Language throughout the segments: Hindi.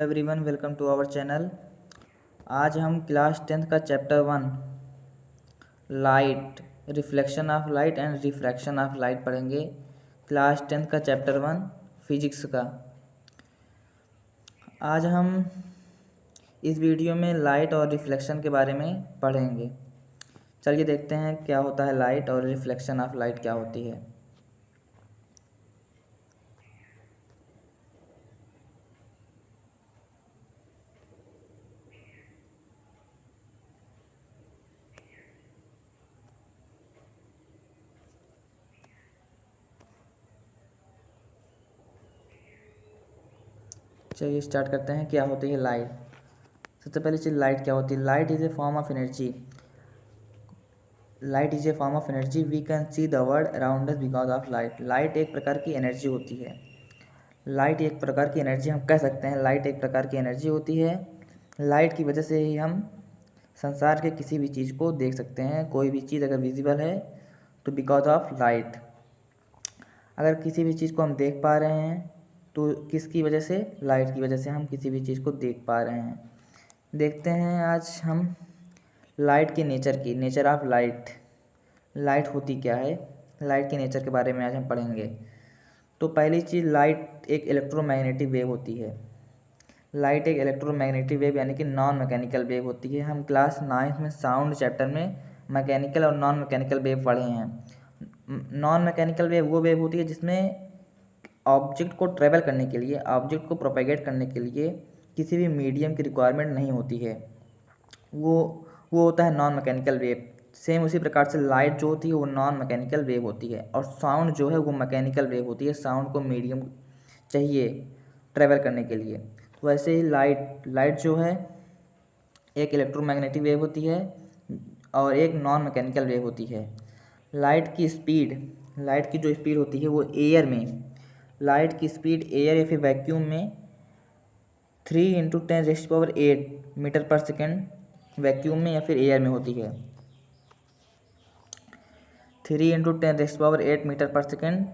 Everyone welcome to our channel. आज हम क्लास 10th का chapter 1 light, reflection of light and refraction of light पढ़ेंगे। क्लास 10th का चैप्टर 1 फिजिक्स का। आज हम इस वीडियो में लाइट और रिफ्लेक्शन के बारे में पढ़ेंगे। चलिए देखते हैं क्या होता है लाइट और रिफ्लेक्शन ऑफ लाइट क्या होती है। चलिए स्टार्ट करते हैं। क्या होती है लाइट। सबसे पहली चीज़ लाइट क्या होती है। Light is a form of energy. Light is a form of energy we can see the world around us because of light. Light एक प्रकार की एनर्जी होती है। लाइट एक प्रकार की एनर्जी हम कह सकते हैं। लाइट एक प्रकार की एनर्जी होती है। लाइट की वजह से ही हम संसार के किसी भी चीज़ को देख सकते हैं। कोई भी चीज़ अगर विजिबल है तो बिकॉज ऑफ लाइट। अगर किसी भी चीज़ को हम देख पा रहे हैं तो किसकी वजह से, लाइट की वजह से हम किसी भी चीज़ को देख पा रहे हैं। देखते हैं आज हम लाइट के नेचर ऑफ लाइट। लाइट होती क्या है, लाइट के नेचर के बारे में आज हम पढ़ेंगे। तो पहली चीज़, लाइट एक इलेक्ट्रोमैग्नेटिक वेव होती है। लाइट एक इलेक्ट्रोमैग्नेटिक वेव यानी कि नॉन मैकेनिकल वेव होती है। हम क्लास 9th में साउंड चैप्टर में मैकेनिकल और नॉन मैकेनिकल वेव पढ़े हैं। नॉन मैकेनिकल वेव वो वेव होती है जिसमें ऑब्जेक्ट को ट्रेवल करने के लिए, ऑब्जेक्ट को प्रोपेगेट करने के लिए किसी भी मीडियम की रिक्वायरमेंट नहीं होती है। वो होता है नॉन मैकेनिकल वेव। सेम उसी प्रकार से लाइट जो होती है वो नॉन मैकेनिकल वेव होती है और साउंड जो है वो मैकेनिकल वेव होती है। साउंड को मीडियम चाहिए ट्रेवल करने के लिए। तो वैसे ही लाइट जो है एक इलेक्ट्रोमैग्नेटिक वेव होती है और एक नॉन मैकेनिकल वेव होती है। लाइट की जो स्पीड होती है वो एयर में, लाइट की स्पीड एयर या फिर वैक्यूम में 3 × 10⁸ मीटर पर सेकेंड वैक्यूम में या फिर एयर में होती है। 3 × 10⁸ मीटर पर सेकेंड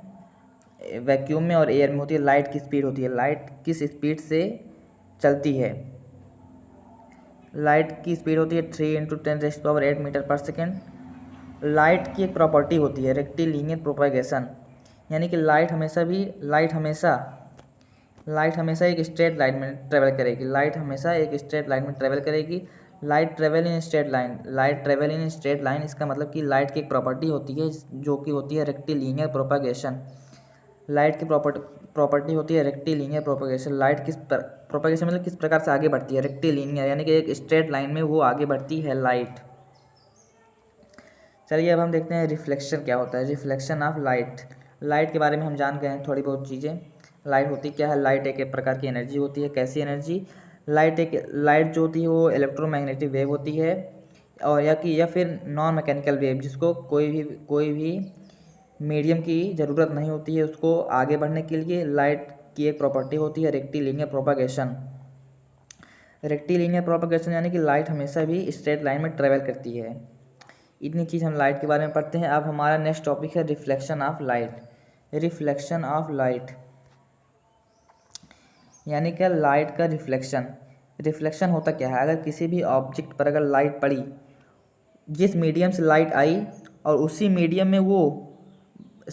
वैक्यूम में और एयर में होती है। लाइट की स्पीड होती है। लाइट किस स्पीड से चलती है। लाइट की स्पीड होती है 3 × 10⁸ मीटर पर सेकेंड। लाइट की एक प्रॉपर्टी होती है रेक्टिलिनियर प्रोपेगेशन, यानी कि लाइट हमेशा एक स्ट्रेट लाइन में ट्रेवल करेगी। Light travel in straight line. इसका मतलब कि लाइट की एक प्रॉपर्टी होती है जो कि होती है रेक्टिलिनियर प्रोपेगेशन। लाइट की प्रॉपर्टी होती है रेक्टिलिनियर प्रोपेगेशन। लाइट प्रोपेगेशन मतलब किस प्रकार से आगे बढ़ती है, रेक्टिलिनियर यानी कि एक स्ट्रेट लाइन में वो आगे बढ़ती है लाइट। चलिए अब हम देखते हैं रिफ्लेक्शन क्या होता है। रिफ्लेक्शन ऑफ लाइट के बारे में हम जान गए हैं थोड़ी बहुत चीज़ें। लाइट होती क्या है। लाइट एक प्रकार की एनर्जी होती है। कैसी एनर्जी। लाइट जो होती है वो इलेक्ट्रोमैग्नेटिक वेव होती है और या फिर नॉन मैकेनिकल वेव, जिसको कोई भी मीडियम की ज़रूरत नहीं होती है उसको आगे बढ़ने के लिए। लाइट की एक प्रॉपर्टी होती है रेक्टिलिनियर प्रोपेगेशन। यानी कि लाइट हमेशा भी स्ट्रेट लाइन में ट्रेवल करती है। इतनी चीज़ हम लाइट के बारे में पढ़ते हैं। अब हमारा नेक्स्ट टॉपिक है रिफ्लेक्शन ऑफ लाइट यानी क्या, लाइट का रिफ्लेक्शन होता क्या है। अगर किसी भी ऑब्जेक्ट पर अगर लाइट पड़ी, जिस मीडियम से लाइट आई और उसी मीडियम में वो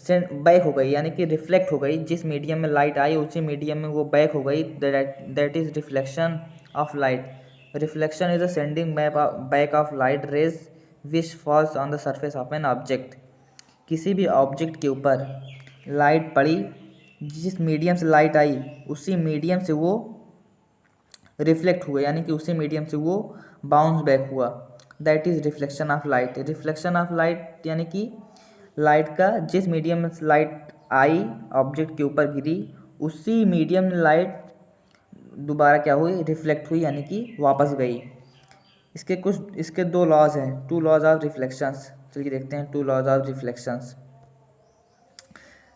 बैक हो गई यानी कि रिफ्लेक्ट हो गई। जिस मीडियम में लाइट आई उसी मीडियम में वो बैक हो गई, that is reflection of light. Reflection is the sending back of light rays which falls on the surface of an object. किसी भी ऑब्जेक्ट के ऊपर लाइट पड़ी, जिस मीडियम से लाइट आई उसी मीडियम से वो रिफ्लेक्ट हुआ यानी कि उसी मीडियम से वो बाउंस बैक हुआ, that is reflection of light. Reflection of light यानी कि लाइट का जिस मीडियम में लाइट आई ऑब्जेक्ट के ऊपर गिरी, उसी मीडियम में लाइट दोबारा क्या हुई, रिफ्लेक्ट हुई यानी कि वापस गई। इसके 2 लॉज हैं, 2 लॉज ऑफ रिफ्लेक्शंस। चलिए देखते हैं 2 लॉज ऑफ रिफ्लेक्शंस।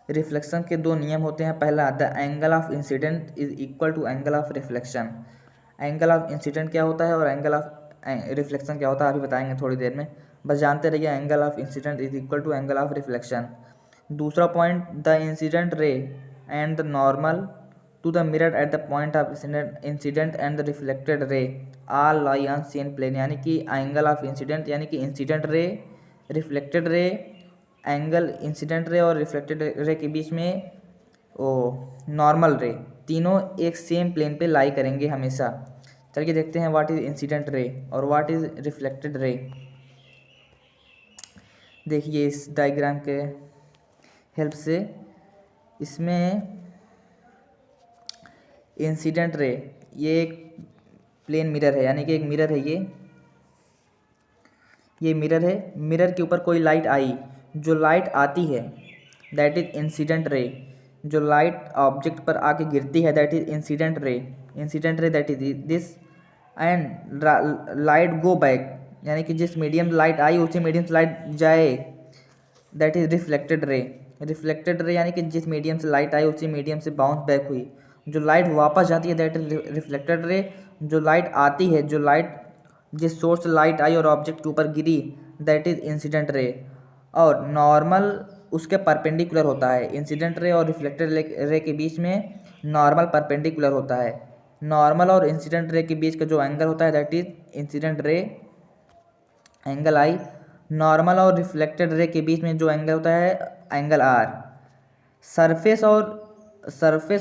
रिफ्लेक्शन के 2 नियम होते हैं। पहला, the angle of incident is equal to angle of reflection. Angle of incident क्या होता है और एंगल ऑफ रिफ्लेक्शन क्या होता है अभी बताएंगे थोड़ी देर में। बस जानते रहिए angle of incident is equal to angle of reflection. दूसरा point, the incident ray and the normal to the mirror at the point of incident and the reflected ray all lie on same plane, यानी कि एंगल ऑफ इंसिडेंट यानी कि incident ray, reflected ray, angle incident ray और रिफ्लेक्टेड रे के बीच में ओ नॉर्मल रे, तीनों एक सेम प्लेन पे लाई करेंगे हमेशा। चलिए देखते हैं व्हाट इज इंसिडेंट रे और व्हाट इज रिफ्लेक्टेड रे। देखिए इस डायग्राम के हेल्प से, इसमें इंसिडेंट रे ये एक प्लेन मिरर है, यानी कि एक मिरर है ये मिरर है। मिरर के ऊपर कोई लाइट आई, जो लाइट आती है दैट इज इंसिडेंट रे, जो लाइट ऑब्जेक्ट पर आके गिरती है that is incident ray, incident ray that is this, and light go back, यानी कि जिस मीडियम लाइट आई उसी मीडियम से लाइट जाए that is reflected ray, reflected ray यानी कि जिस मीडियम से लाइट आई उसी मीडियम से बाउंस बैक हुई, जो लाइट वापस जाती है दैट इज रिफ्लेक्टेड रे, जो लाइट आती है, जो लाइट जिस सोर्स से लाइट आई और ऑब्जेक्ट के ऊपर गिरी दैट इज इंसिडेंट रे, और नॉर्मल उसके परपेंडिकुलर होता है। इंसिडेंट रे और रिफ्लेक्टेड रे के बीच में नॉर्मल परपेंडिकुलर होता है। नॉर्मल और इंसिडेंट रे के बीच का जो एंगल होता है that is incident ray angle I. Normal और रिफ्लेक्टेड रे के बीच में जो एंगल होता है एंगल आर। सरफेस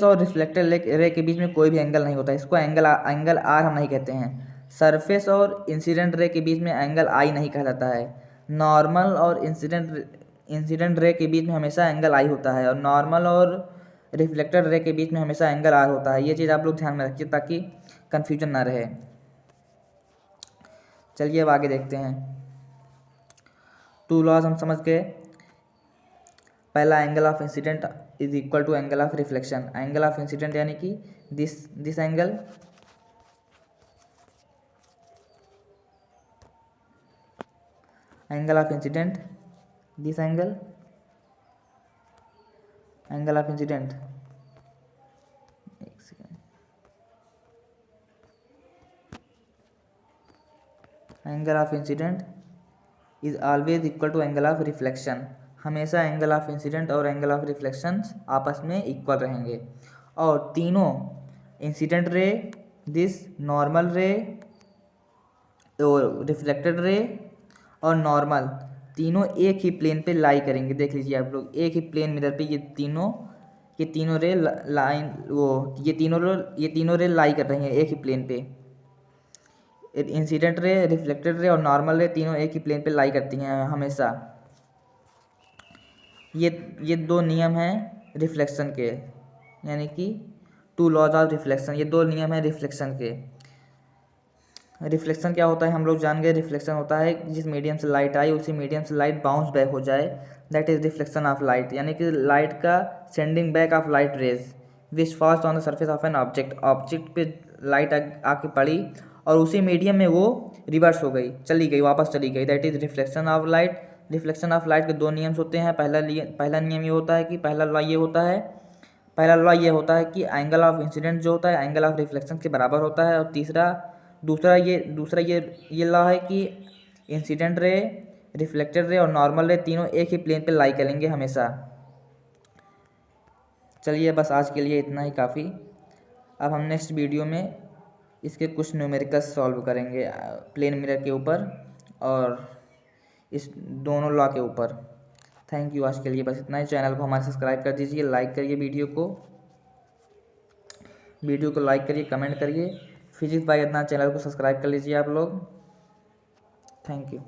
और रिफ्लेक्टेड रे के बीच में कोई भी एंगल नहीं होता, इसको एंगल आर हम नहीं कहते हैं। सरफेस और इंसिडेंट रे के बीच में एंगल आई नहीं कहा जाता है। नॉर्मल और इंसिडेंट रे के बीच में हमेशा एंगल आई होता है, और नॉर्मल और रिफ्लेक्टेड रे के बीच में हमेशा एंगल आर होता है। ये चीज़ आप लोग ध्यान में रखिए ताकि कन्फ्यूजन ना रहे। चलिए अब आगे देखते हैं। टू लॉज हम समझ गए। पहला angle of incident is equal to angle of reflection. Angle of incident यानी कि this angle of incident, this angle of incident, एक second, angle of incident is always equal to angle of reflection. हमेशा एंगल ऑफ इंसिडेंट और एंगल ऑफ रिफ्लेक्शन आपस में इक्वल रहेंगे, और तीनों इंसिडेंट रे, दिस नॉर्मल रे, रिफ्लेक्टेड रे और नॉर्मल, तीनों एक ही प्लेन पे लाई करेंगे। देख लीजिए आप लोग, एक ही प्लेन मिरर पे ये तीनों रे लाइन ये तीनों रे लाई कर रही हैं एक ही प्लेन पे। इंसिडेंट रे, रिफ्लेक्टेड रे और नॉर्मल रे तीनों एक ही प्लेन पे लाई करती हैं हमेशा। ये दो नियम हैं रिफ्लेक्शन के, यानी कि टू लॉज ऑफ रिफ्लेक्शन, ये दो नियम हैं रिफ्लेक्शन के। रिफ्लेक्शन क्या होता है हम लोग जान गए। रिफ्लेक्शन होता है जिस मीडियम से लाइट आई उसी मीडियम से लाइट बाउंस बैक हो जाए, that is reflection of light, यानी कि लाइट का sending back of light rays which falls on the surface of an object. Object पे लाइट आके पड़ी और उसी मीडियम में वो रिवर्स हो गई, चली गई, वापस चली गई, that is reflection of light. Reflection of light के दो नियम्स होते हैं। पहला नियम ये होता है कि पहला लॉ ये होता है कि एंगल ऑफ इंसिडेंट जो होता है एंगल ऑफ रिफ्लेक्शन के बराबर होता है, और दूसरा ये लॉ है कि इंसिडेंट रे, रिफ्लेक्टेड रे और नॉर्मल रे तीनों एक ही प्लेन पे लाई करेंगे हमेशा। चलिए बस आज के लिए इतना ही काफ़ी। अब हम नेक्स्ट वीडियो में इसके कुछ न्यूमेरिकल्स सॉल्व करेंगे प्लेन मिरर के ऊपर और इस दोनों लॉ के ऊपर। थैंक यू, आज के लिए बस इतना ही। चैनल को हमारे सब्सक्राइब कर दीजिए, लाइक करिए वीडियो को लाइक करिए, कमेंट करिए। फिजिक्स बाय अदनान चैनल को सब्सक्राइब कर लीजिए आप लोग। Thank you.